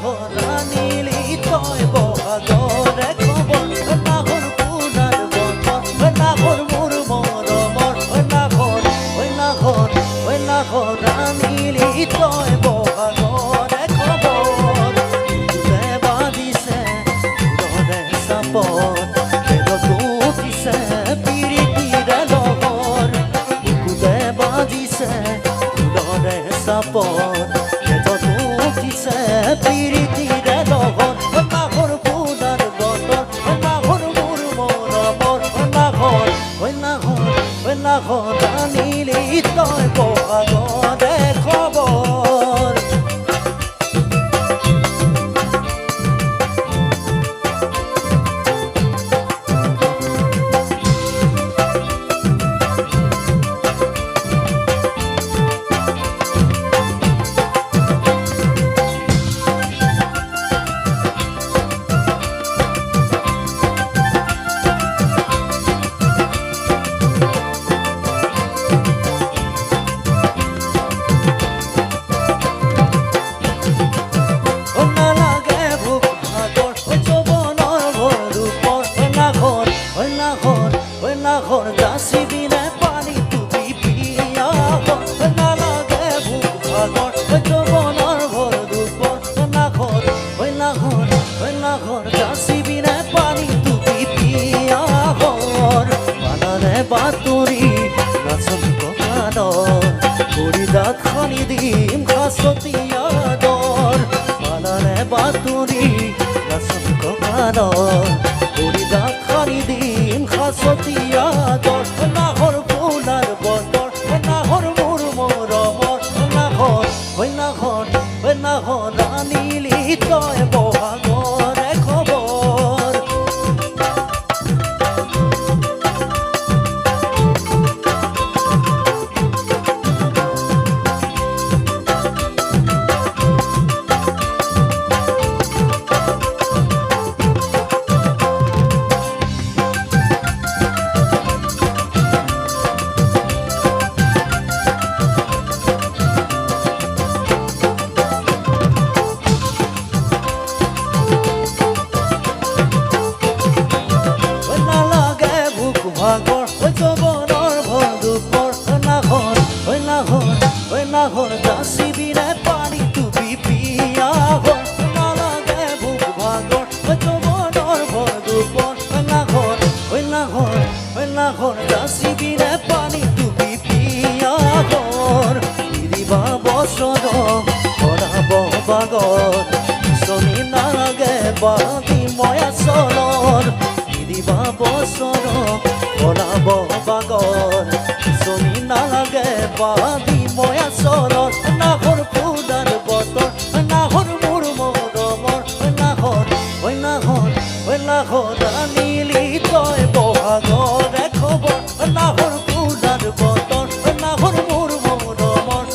নাহরা নীলি তয় বহাগরে খবর নাহর পুনার বতর নাহর মোর মরমর নাহরা নীলি তয় বহাগরে খবর দেবা দিছে দরে সাপত বেদ তুতিছে পিরিতিরে লগর দেবা দিছে দরে সাপত পিরিতিরে লগন নাহর পুনার বতর নাহর মোর মরমর নাহরা নীলি তয় বহাগরে খবর নাহর যাসিবিনে পানি তুবি পিয়া না লাগে বুক ভাগর যৌবনের ভর দুপর নাহর যাসিবিনে পানি তুবি পিয়া বানানে বাতুরি নাচন কাদর করি দাঁত খানি দিম খাসতিয়া দর বানানে বাতুরি নাচন কাদর করি দাঁত খানি দিম খাসতিয়া দর নাহর পুনার বতর নাহর মোর মরমর নাহরা নীলি তয় বহাগরে খবর ভাগর যৌবনের ভর দুপর নাহর যাসিবিনে পানি তুবি পিয়া না লাগে বুক ভাগর যৌবনের ভর দুপর নাহর যাসিবিনে পানি তুবি পিয়া দিবা বসর করাব বাগর শনি না লাগে বাদি ময়া চলর দিবা বসর করাব বাগর শনি না লাগে বাদি ময়া চলর নাহর পুনার বতর নাহর মোর মরমর নাহরা নীলি তয় বহাগরে খবর নাহর পুনার বতর নাহর মোর মরমর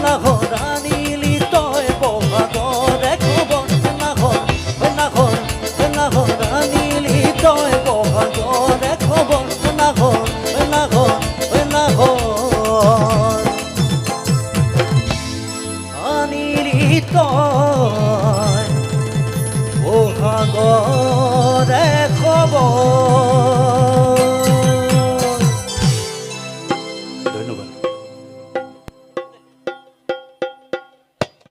নাহরা নীলি তয় বহাগরে খবর নাহরা নীলি তয় বহাগরে খবর নীলি তয় বহাগর